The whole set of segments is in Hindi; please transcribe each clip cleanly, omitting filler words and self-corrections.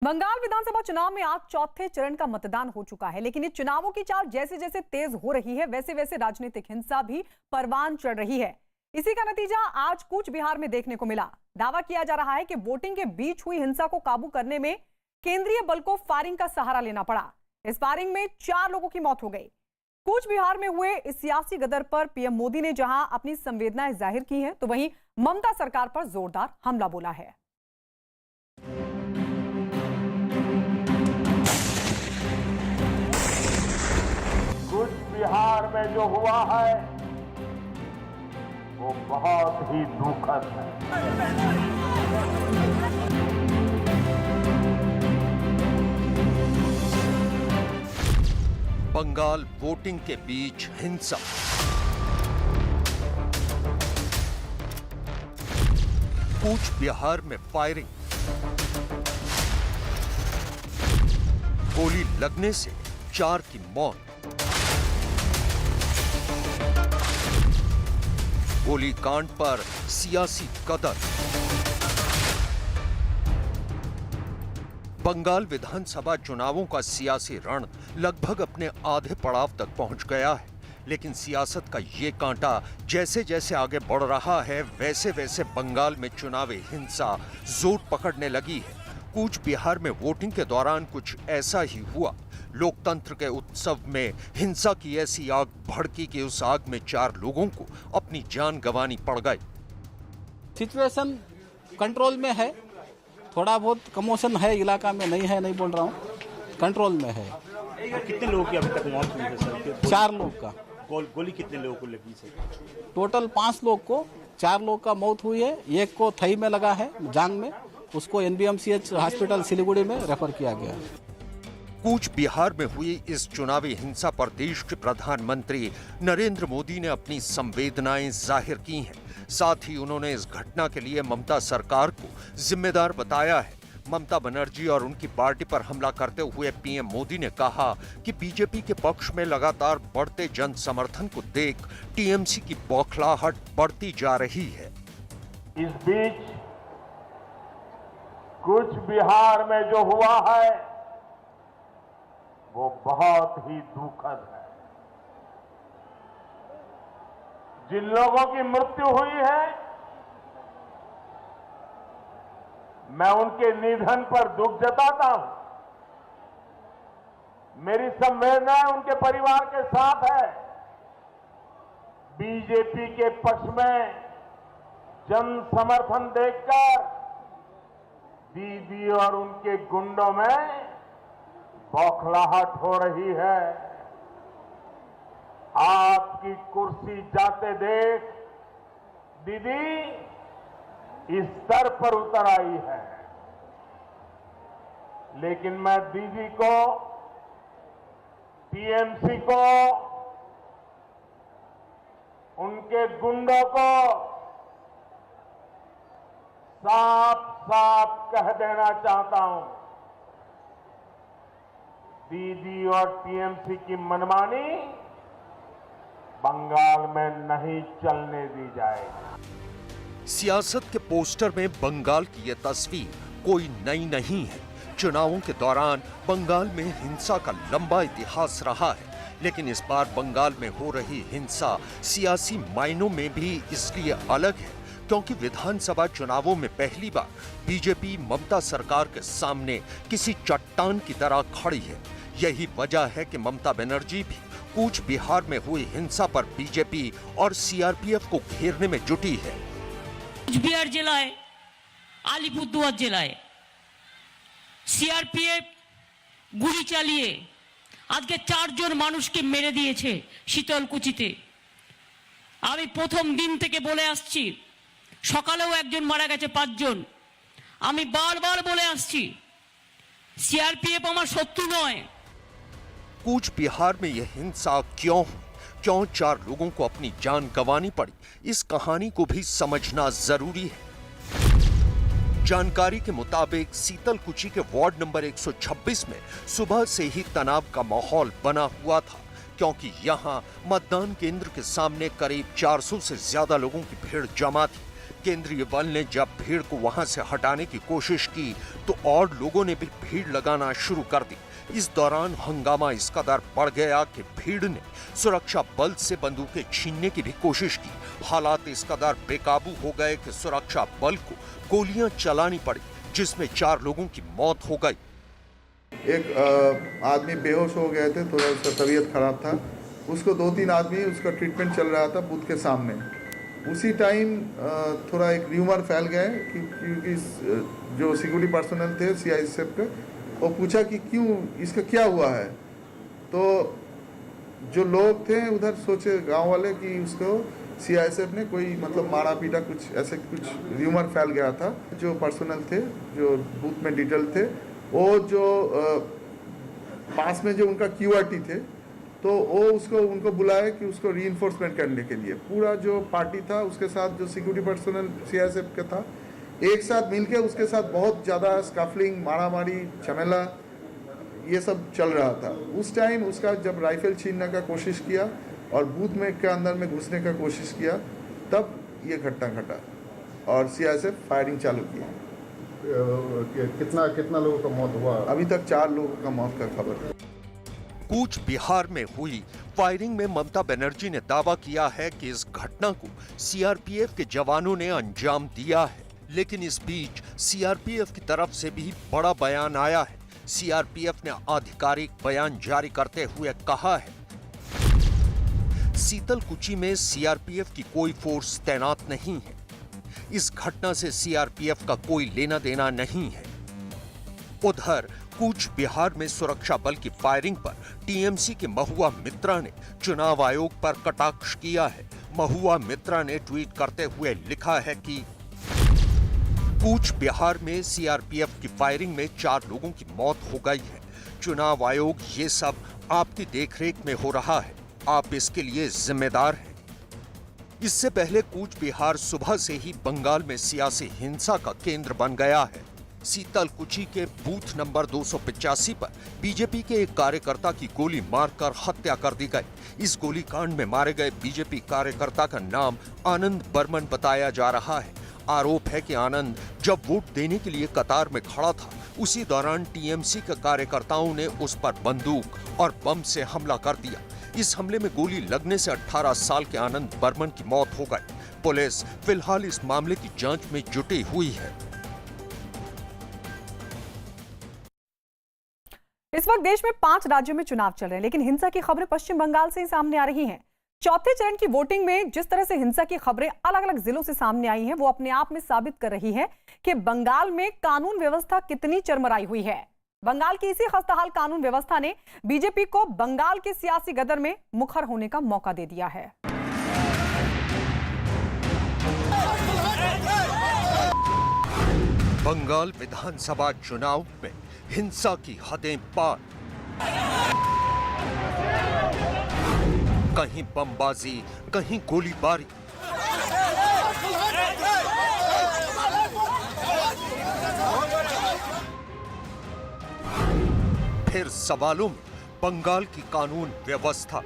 बंगाल विधानसभा चुनाव में आज चौथे चरण का मतदान हो चुका है, लेकिन ये चुनावों की चाल जैसे जैसे तेज हो रही है वैसे वैसे राजनीतिक हिंसा भी परवान चढ़ रही है। इसी का नतीजा आज कूच बिहार में देखने को मिला। दावा किया जा रहा है कि वोटिंग के बीच हुई हिंसा को काबू करने में केंद्रीय बल को फायरिंग का सहारा लेना पड़ा। इस फायरिंग में 4 लोगों की मौत हो गई। कूच बिहार में हुए इस सियासी गदर पर पीएम मोदी ने जहां अपनी संवेदनाएं जाहिर की हैं, तो वहीं ममता सरकार पर जोरदार हमला बोला है। कूच बिहार में जो हुआ है वो बहुत ही दुखद है। बंगाल वोटिंग के बीच हिंसा। कूच बिहार में फायरिंग। गोली लगने से 4 की मौत। गोलीकांड पर सियासी कदर। बंगाल विधानसभा चुनावों का सियासी रण लगभग अपने आधे पड़ाव तक पहुंच गया है, लेकिन सियासत का ये कांटा जैसे जैसे आगे बढ़ रहा है वैसे वैसे बंगाल में चुनावी हिंसा जोर पकड़ने लगी है। कूच बिहार में वोटिंग के दौरान कुछ ऐसा ही हुआ। लोकतंत्र के उत्सव में हिंसा की ऐसी आग भड़की कि उस आग में 4 लोगों को अपनी जान गंवानी पड़ गई। सिचुएशन कंट्रोल में है, थोड़ा बहुत कमोशन है इलाका में, नहीं है नहीं बोल रहा हूँ, कंट्रोल में है। कितने लोगों की अभी तक मौत हुई है सर? 4 लोग का। गोली कितने लोगों को लगी सर? टोटल 5 लोग को, 4 लोग का मौत हुई है। एक को थई में लगा है, जांग में, उसको NBMCH हॉस्पिटल सिलीगुड़ी में रेफर किया गया। कूच बिहार में हुई इस चुनावी हिंसा पर देश के प्रधानमंत्री नरेंद्र मोदी ने अपनी संवेदनाएं जाहिर की हैं। साथ ही उन्होंने इस घटना के लिए ममता सरकार को जिम्मेदार बताया है। ममता बनर्जी और उनकी पार्टी पर हमला करते हुए पीएम मोदी ने कहा कि बीजेपी के पक्ष में लगातार बढ़ते जन समर्थन को देख टीएमसी की बौखलाहट बढ़ती जा रही है। इस बीच कूच बिहार में जो हुआ है वो बहुत ही दुखद है। जिन लोगों की मृत्यु हुई है मैं उनके निधन पर दुख जताता हूं। मेरी संवेदनाएं उनके परिवार के साथ है। बीजेपी के पक्ष में जन समर्थन देखकर दीदी और उनके गुंडों में बौखलाहट हो रही है। आपकी कुर्सी जाते देख दीदी इस स्तर पर उतर आई है, लेकिन मैं दीदी को, टीएमसी को, उनके गुंडों को साफ साफ कह देना चाहता हूं, दीदी और टीएमसी की मनमानी बंगाल में नहीं चलने दी जाएगी। सियासत के पोस्टर में बंगाल की यह तस्वीर कोई नई नहीं है। चुनावों के दौरान बंगाल में हिंसा का लंबा इतिहास रहा है, लेकिन इस बार बंगाल में हो रही हिंसा सियासी मायनों में भी इसलिए अलग है क्योंकि विधानसभा चुनावों में पहली बार बीजेपी ममता सरकार के सामने किसी चट्टान की तरह खड़ी है। यही वजह है कि ममता बनर्जी भी कूच बिहार में हुई हिंसा पर बीजेपी और सीआरपीएफ को घेरने में जुटी है। কুচবিহার জেলায়, আলিপুরদুয়ার জেলায় সিআরপিএফ গুলি চালিয়ে আজকে 4 জন মানুষকে মেরে দিয়েছে শীতলকুচিতে। আমি প্রথম দিন থেকে বলে আসছি, সকালেও একজন মারা গেছে, 5 জন। আমি বারবার বলে আসছি সিআরপিএফ আমার শত্রু নয়। कूच बिहार में यह हिंसा क्यों हुई, क्यों 4 लोगों को अपनी जान गंवानी पड़ी, इस कहानी को भी समझना जरूरी है। जानकारी के मुताबिक सीतलकुची के वार्ड नंबर 126 में सुबह से ही तनाव का माहौल बना हुआ था, क्योंकि यहां मतदान केंद्र के सामने करीब 400 से ज्यादा लोगों की भीड़ जमा थी। केंद्रीय बल ने जब भीड़ को वहां से हटाने की कोशिश की तो और लोगों ने भी भीड़ लगाना शुरू कर दी। इस दौरान हंगामा इस कदर बढ़ गया कि भीड़ ने सुरक्षा बल से बंदूकें छीनने की भी कोशिश की। हालात इस कदर बेकाबू हो गए कि सुरक्षा बल को गोलियां चलानी पड़ी, जिसमें 4 लोगों की मौत हो गई। एक आदमी बेहोश हो गए थे, थोड़ा उसका तबीयत खराब था, उसको 2-3 आदमी उसका ट्रीटमेंट चल रहा था बूथ के सामने। उसी टाइम थोड़ा एक र्यूमर फैल गया क्योंकि जो सिक्योरिटी पर्सनल थे सीआईएसएफ के, वो पूछा कि क्यों, इसका क्या हुआ है। तो जो लोग थे उधर सोचे गांव वाले कि उसको सीआईएसएफ ने कोई मतलब मारा पीटा, कुछ ऐसे कुछ र्यूमर फैल गया था। जो पर्सनल थे जो बूथ में डिटेल थे, वो जो पास में जो उनका क्यूआरटी थे, तो वो उनको बुलाया कि उसको रीइंफोर्समेंट करने के लिए। पूरा जो पार्टी था उसके साथ जो सिक्योरिटी पर्सनल सीआईएसएफ का था, एक साथ मिलके उसके साथ बहुत ज़्यादा स्कफलिंग, मारामारी, झमेला ये सब चल रहा था। उस टाइम उसका जब राइफल छीनने का कोशिश किया और बूथ में के अंदर में घुसने का कोशिश किया, तब ये घटना घटा और सीआईएसएफ फायरिंग चालू की। कितना लोगों का मौत हुआ? अभी तक 4 लोगों का मौत का खबर है। कूच बिहार में हुई फायरिंग में ममता बनर्जी ने दावा किया है कि इस घटना को सीआरपीएफ के जवानों ने अंजाम दिया है, लेकिन इस बीच सीआरपीएफ की तरफ से भी बड़ा बयान आया है। सीआरपीएफ ने आधिकारिक बयान जारी करते हुए कहा है, सीतलकुची में सीआरपीएफ की कोई फोर्स तैनात नहीं है। इस घटना से सीआरपीएफ का कोई लेना देना नहीं है। उधर कूच बिहार में सुरक्षा बल की फायरिंग पर टीएमसी के महुआ मित्रा ने चुनाव आयोग पर कटाक्ष किया है। महुआ मित्रा ने ट्वीट करते हुए लिखा है कि कूच बिहार में सीआरपीएफ की फायरिंग में 4 लोगों की मौत हो गई है। चुनाव आयोग ये सब आपकी देखरेख में हो रहा है, आप इसके लिए जिम्मेदार हैं। इससे पहले कूच बिहार सुबह से ही बंगाल में सियासी हिंसा का केंद्र बन गया है। सीतलकुची के बूथ नंबर 285 पर बीजेपी के एक कार्यकर्ता की गोली मारकर हत्या कर दी गई। इस गोलीकांड में मारे गए बीजेपी कार्यकर्ता का नाम आनंद बर्मन बताया जा रहा है। आरोप है कि आनंद जब वोट देने के लिए कतार में खड़ा था, उसी दौरान टीएमसी के कार्यकर्ताओं ने उस पर बंदूक और बम से हमला कर दिया। इस हमले में गोली लगने से 18 साल के आनंद बर्मन की मौत हो गई। पुलिस फिलहाल इस मामले की जांच में जुटी हुई है। इस वक्त देश में 5 राज्यों में चुनाव चल रहे हैं, लेकिन हिंसा की खबरें पश्चिम बंगाल से ही सामने आ रही हैं। चौथे चरण की वोटिंग में जिस तरह से हिंसा की खबरें अलग अलग जिलों से सामने आई हैं, वो अपने आप में साबित कर रही है कि बंगाल में कानून व्यवस्था कितनी चरमराई हुई है। बंगाल की इसी खस्ताहाल कानून व्यवस्था ने बीजेपी को बंगाल के सियासी गदर में मुखर होने का मौका दे दिया है। बंगाल विधानसभा चुनाव में हिंसा की हदें पार। कहीं बमबाजी, कहीं गोलीबारी। फिर सवालों में बंगाल की कानून व्यवस्था।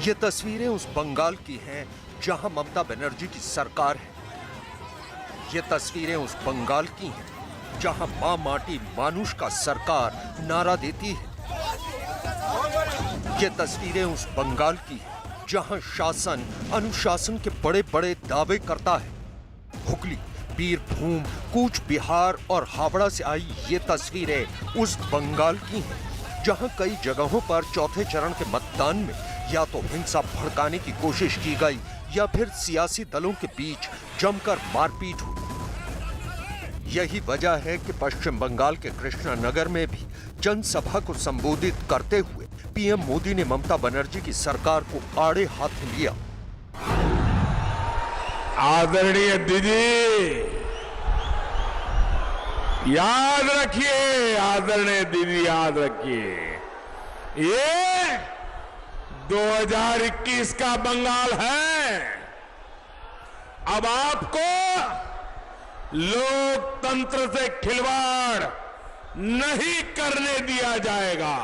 ये तस्वीरें उस बंगाल की हैं जहां ममता बनर्जी की सरकार है। ये तस्वीरें उस बंगाल की हैं जहां मां माटी मानुष का सरकार नारा देती है। ये तस्वीरें उस बंगाल की हैं जहां शासन अनुशासन के बड़े बड़े दावे करता है। हुगली, बीरभूम, कूच बिहार और हावड़ा से आई ये तस्वीरें उस बंगाल की हैं जहां कई जगहों पर चौथे चरण के मतदान में या तो हिंसा भड़काने की कोशिश की गई या फिर सियासी दलों के बीच जमकर मारपीट हुई। यही वजह है कि पश्चिम बंगाल के कृष्णानगर में भी जनसभा को संबोधित करते हुए पीएम मोदी ने ममता बनर्जी की सरकार को आड़े हाथ लिया। आदरणीय दीदी, याद रखिए, आदरणीय दीदी याद रखिए, ये 2021 का बंगाल है। अब आपको लोकतंत्र से खिलवाड़ नहीं करने दिया जाएगा।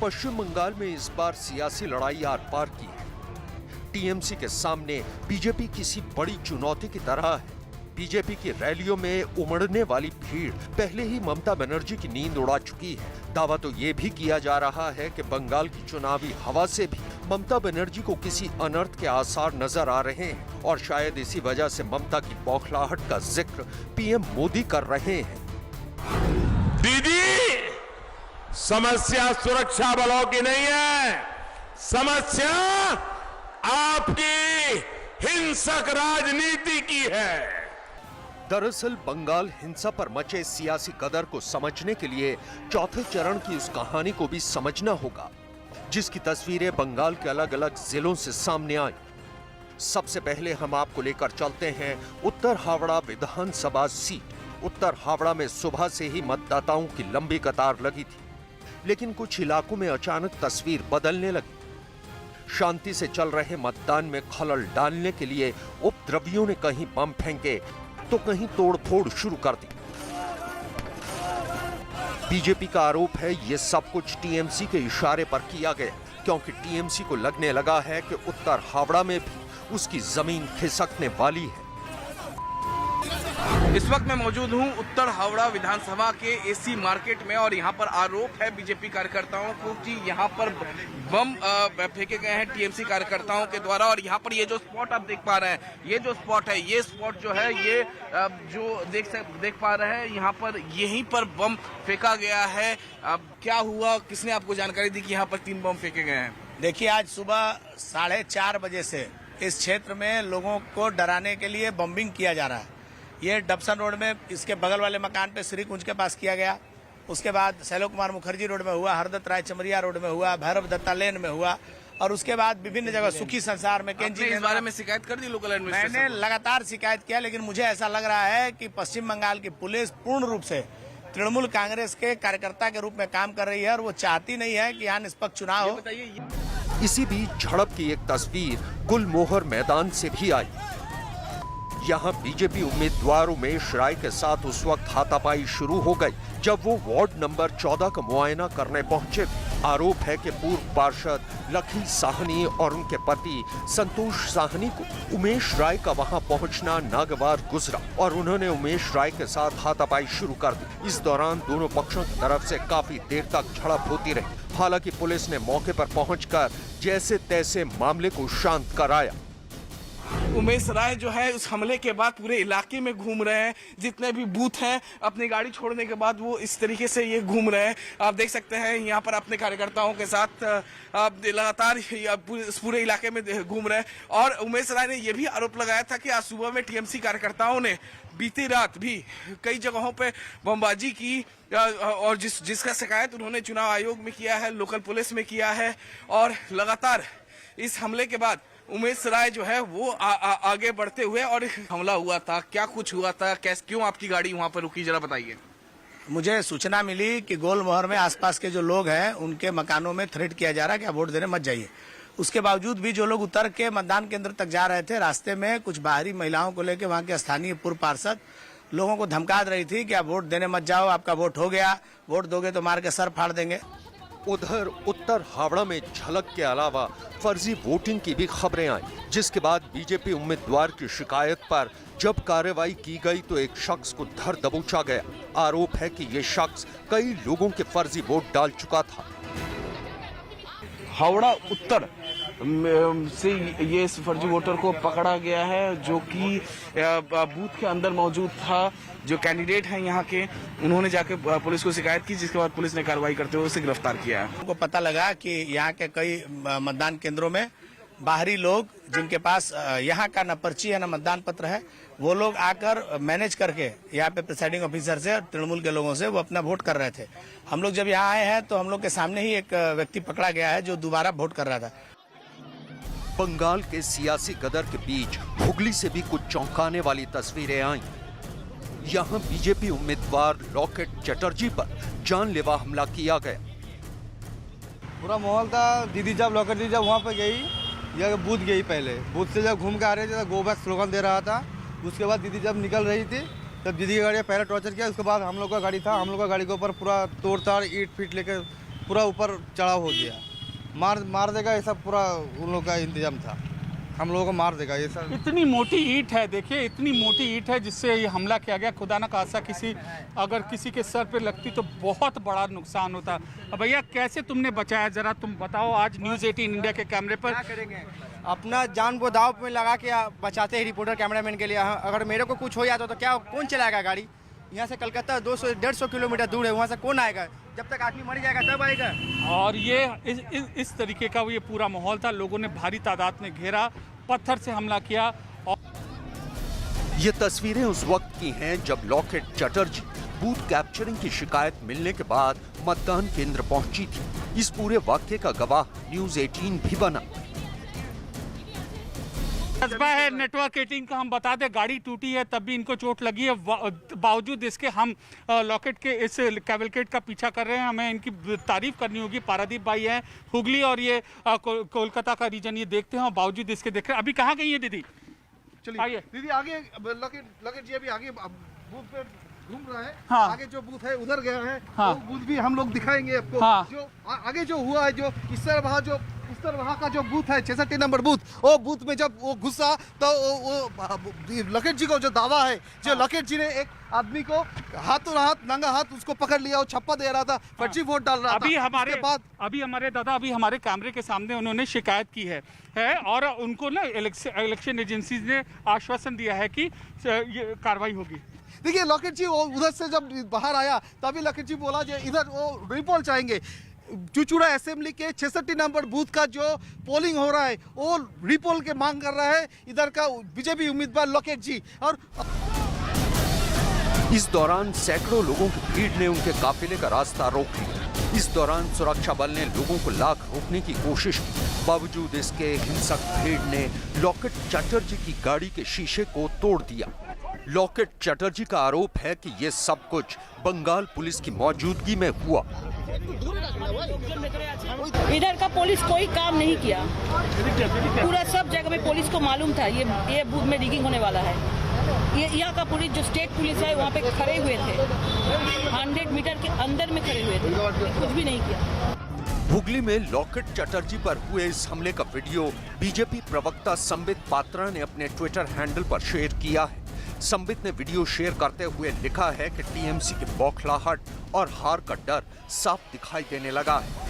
पश्चिम बंगाल में इस बार सियासी लड़ाई आर पार की है। टीएमसी के सामने बीजेपी किसी बड़ी चुनौती की तरह है। बीजेपी की रैलियों में उमड़ने वाली भीड़ पहले ही ममता बनर्जी की नींद उड़ा चुकी है। दावा तो ये भी किया जा रहा है कि बंगाल की चुनावी हवा से भी ममता बनर्जी को किसी अनर्थ के आसार नजर आ रहे हैं और शायद इसी वजह से ममता की बौखलाहट का जिक्र पीएम मोदी कर रहे हैं। दीदी, समस्या सुरक्षा बलों की नहीं है, समस्या आपकी हिंसक राजनीति की है। दरअसल बंगाल हिंसा पर मचे सियासी कदर को समझने के लिए चौथे चरण की उस कहानी को भी समझना होगा, जिसकी तस्वीरें बंगाल के अलग अलग जिलों से सामने आई। सबसे पहले हम आपको लेकर चलते हैं उत्तर हावड़ा विधानसभा सीट। उत्तर हावड़ा में सुबह से ही मतदाताओं की लंबी कतार लगी थी, लेकिन कुछ इलाकों में अचानक तस्वीर बदलने लगी। शांति से चल रहे मतदान में खलल डालने के लिए उपद्रवियों ने कहीं बम फेंके तो कहीं तोड़फोड़ शुरू कर दी। बीजेपी का आरोप है ये सब कुछ टीएमसी के इशारे पर किया गया, क्योंकि टीएमसी को लगने लगा है कि उत्तर हावड़ा में भी उसकी जमीन खिसकने वाली है। इस वक्त मैं मौजूद हूं उत्तर हावड़ा विधानसभा के एसी मार्केट में और यहां पर आरोप है बीजेपी कार्यकर्ताओं को कि यहां पर बम फेंके गए हैं टीएमसी कार्यकर्ताओं के द्वारा। और यहां पर ये जो स्पॉट आप देख पा रहे हैं, ये जो स्पॉट है, ये स्पॉट जो है, ये जो देख पा रहे हैं, यहां पर यहीं पर बम फेंका गया है। अब क्या हुआ, किसने आपको जानकारी दी कि यहाँ पर 3 बम फेंके गए हैं? देखिए, आज सुबह 4:30 बजे से इस क्षेत्र में लोगों को डराने के लिए बम्बिंग किया जा रहा है। ये डबसन रोड में इसके बगल वाले मकान पे श्री कुंज के पास किया गया, उसके बाद शैलो कुमार मुखर्जी रोड में हुआ, हरदत्त राय चमरिया रोड में हुआ, भैरव दत्ता लेन में हुआ और उसके बाद विभिन्न जगह सुखी संसार में केंजी। इस बारे में शिकायत कर दी लोकल एडमिनिस्ट्रेशन? मैंने लगातार शिकायत किया, लेकिन मुझे ऐसा लग रहा है कि पश्चिम बंगाल की पुलिस पूर्ण रूप से तृणमूल कांग्रेस के कार्यकर्ता के रूप में काम कर रही है और वो चाहती नहीं है कि यहाँ निष्पक्ष चुनाव हो। इसी बीच झड़प की एक तस्वीर गुलमोहर मैदान से भी आई। यहाँ बीजेपी उम्मीदवार उमेश राय के साथ उस वक्त हाथापाई शुरू हो गई जब वो वार्ड नंबर 14 का मुआयना करने पहुंचे। आरोप है कि पूर्व पार्षद लखी साहनी और उनके पति संतोष साहनी को उमेश राय का वहां पहुंचना नागवार गुजरा और उन्होंने उमेश राय के साथ हाथापाई शुरू कर दी। इस दौरान दोनों पक्षों की तरफ से काफी देर तक झड़प होती रही। हालांकि पुलिस ने मौके पर पहुंचकर जैसे तैसे मामले को शांत कराया। उमेश राय जो है उस हमले के बाद पूरे इलाके में घूम रहे हैं। जितने भी बूथ हैं, अपनी गाड़ी छोड़ने के बाद वो इस तरीके से ये घूम रहे हैं। आप देख सकते हैं यहाँ पर अपने कार्यकर्ताओं के साथ आप लगातार पूरे इलाके में घूम रहे हैं। और उमेश राय ने यह भी आरोप लगाया था कि आज सुबह में टीएमसी कार्यकर्ताओं ने बीती रात भी कई जगहों पे बमबाजी की और जिसका शिकायत उन्होंने चुनाव आयोग में किया है, लोकल पुलिस में किया है। और लगातार इस हमले के बाद उमेश राय जो है वो आगे बढ़ते हुए और हमला हुआ था। क्या कुछ हुआ था, कैसे, क्यों आपकी गाड़ी वहां पर रुकी, जरा बताइए। मुझे सूचना मिली कि गोलमोहर में आसपास के जो लोग हैं उनके मकानों में थ्रेट किया जा रहा है कि आप वोट देने मत जाइए। उसके बावजूद भी जो लोग उतर के मतदान केंद्र तक जा रहे थे, रास्ते में कुछ बाहरी महिलाओं को लेकर वहां के स्थानीय पूर्व पार्षद लोगों को धमका रही थी कि आप वोट देने मत जाओ, आपका वोट हो गया, वोट दोगे तो मार के सर फाड़ देंगे। उधर उत्तर हावड़ा में झलक के अलावा फर्जी वोटिंग की भी खबरें आई, जिसके बाद बीजेपी उम्मीदवार की शिकायत पर जब कार्रवाई की गई तो एक शख्स को धर दबोचा गया। आरोप है कि ये शख्स कई लोगों के फर्जी वोट डाल चुका था। हावड़ा उत्तर से ये इस फर्जी वोटर को पकड़ा गया है जो कि बूथ के अंदर मौजूद था। जो कैंडिडेट हैं यहाँ के, उन्होंने जाके पुलिस को शिकायत की, जिसके बाद पुलिस ने कार्रवाई करते हुए उसे गिरफ्तार किया है। उनको पता लगा कि यहाँ के कई मतदान केंद्रों में बाहरी लोग जिनके पास यहाँ का न पर्ची है न मतदान पत्र है, वो लोग आकर मैनेज करके यहाँ पे प्रिसाइडिंग ऑफिसर से और तृणमूल के लोगों से वो अपना वोट कर रहे थे। हम लोग जब यहाँ आए हैं तो हम लोग के सामने ही एक व्यक्ति पकड़ा गया है जो दोबारा वोट कर रहा था। बंगाल के सियासी गदर के बीच हुगली से भी कुछ चौंकाने वाली तस्वीरें आईं। यहाँ बीजेपी उम्मीदवार लॉकेट चटर्जी पर जानलेवा हमला किया गया। पूरा माहौल था। दीदी जब लॉकेट दी जब वहाँ पे गई या बूथ गई, पहले बूथ से जब घूम के आ रहे थे गो बैक स्लोगन दे रहा था। उसके बाद दीदी जब निकल रही थी तब दीदी की गाड़ी पहले टॉर्चर किया, उसके बाद हम लोग का गाड़ी था, हम लोग का गाड़ी के ऊपर पूरा तोड़ ताड़ ईट फीट लेकर पूरा ऊपर चढ़ाव हो गया, मार देगा ऐसा पूरा उन लोग का इंतजाम था, हम लोगों को मार देगा ये सब। इतनी मोटी ईंट है, देखिए इतनी मोटी ईंट है जिससे ये हमला किया गया। खुदा ना खासा अगर किसी के सर पे लगती तो बहुत बड़ा नुकसान होता। अब भैया कैसे तुमने बचाया, जरा तुम बताओ। आज न्यूज़ 18 इंडिया के कैमरे पर अपना जान को दाव में लगा के बचाते हैं रिपोर्टर कैमरामैन के लिए। अगर मेरे को कुछ हो जाता तो क्या कौन चलाएगा गाड़ी? यहाँ से कलकत्ता 200-150 किलोमीटर दूर है, वहाँ से कौन आएगा? जब तक आदमी मर जाएगा तब आएगा। और ये इस तरीके का ये पूरा माहौल था। लोगों ने भारी तादाद में घेरा, पत्थर से हमला किया। ये तस्वीरें उस वक्त की हैं जब लॉकेट चटर्जी बूथ कैप्चरिंग की शिकायत मिलने के बाद मतदान केंद्र पहुंची थी। इस पूरे वाक्य का गवाह न्यूज़ 18 भी बना। कस्बा है नेटवर्क 18 का। हम बता दें गाड़ी टूटी है तब भी इनको चोट लगी है, बावजूद इसके हम लॉकेट के इस कैवलकेट का पीछा कर रहे हैं। हमें इनकी तारीफ करनी होगी। पारादीप भाई हैं, हुगली और ये कोलकाता का रीजन ये देखते हैं और बावजूद इसके देख रहे हैं। अभी कहाँ गई है दीदी? चलिए आइए दीदी आगे, लॉकेट जी अभी आगे बूथ पे घूम रहा है। हाँ। आगे जो बूथ है उधर गया है। हाँ। वो बूथ भी हम लोग दिखाएंगे आपको। हाँ। जो आगे जो हुआ है, जो इस तरह वहाँ का जो बूथ है 66 नंबर बूथ, वो बूथ में जब वो घुसा तो वो लॉकेट जी को जो दावा है, जो लॉकेट जी ने एक आदमी को हाथों हाथ नंगा हाथ उसको पकड़ लिया, वो छप्पा दे रहा था, फर्जी वोट डाल रहा था। अभी हमारे कैमरे के सामने उन्होंने शिकायत की है और उनको ना इलेक्शन एजेंसीज ने आश्वासन दिया है कि ये कार्रवाई होगी। देखिए लॉकेट जी वो उधर से जब बाहर आया तभी लॉकेट जी बोला जो इधर वो रिपोल चाहेंगे। चुचुड़ा असेंबली के 66 नंबर बूथ का जो पोलिंग हो रहा है वो रिपोल के मांग कर रहा है इधर का बीजेपी उम्मीदवार लॉकेट जी। और इस दौरान सैकड़ों लोगों की भीड़ ने उनके काफिले का रास्ता रोक लिया। इस दौरान सुरक्षा बल ने लोगों को लाख रोकने की कोशिश की। बावजूद इसके हिंसक भीड़ ने लॉकेट चटर्जी की गाड़ी के शीशे को तोड़ दिया। लॉकेट चटर्जी का आरोप है कि ये सब कुछ बंगाल पुलिस की मौजूदगी में हुआ। इधर का पुलिस कोई काम नहीं किया, पूरा सब जगह में पुलिस को मालूम था ये बूथ में रिगिंग होने वाला है। ये यहाँ का पुलिस जो स्टेट पुलिस है वहाँ पे खड़े हुए थे, 100 मीटर के अंदर में खड़े हुए थे, कुछ भी नहीं किया। हुगली में लॉकेट चटर्जी पर हुए इस हमले का वीडियो बीजेपी प्रवक्ता संबित पात्रा ने अपने ट्विटर हैंडल पर शेयर किया है। संबित ने वीडियो शेयर करते हुए लिखा है कि टीएमसी की बौखलाहट और हार का डर साफ दिखाई देने लगा है।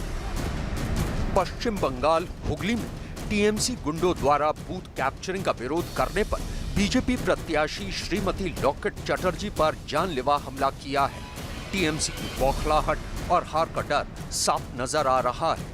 पश्चिम बंगाल हुगली में टीएमसी गुंडों द्वारा बूथ कैप्चरिंग का विरोध करने पर बीजेपी प्रत्याशी श्रीमती लॉकेट चटर्जी पर जानलेवा हमला किया है। टीएमसी की बौखलाहट और हार का डर साफ नजर आ रहा है।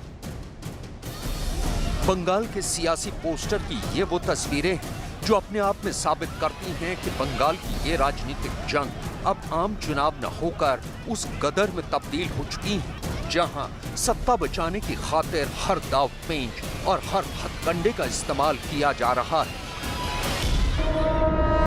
बंगाल के सियासी पोस्टर की ये वो तस्वीरें हैं जो अपने आप में साबित करती हैं कि बंगाल की ये राजनीतिक जंग अब आम चुनाव न होकर उस गदर में तब्दील हो चुकी है जहां सत्ता बचाने की खातिर हर दाव पेंच और हर हथकंडे का इस्तेमाल किया जा रहा है।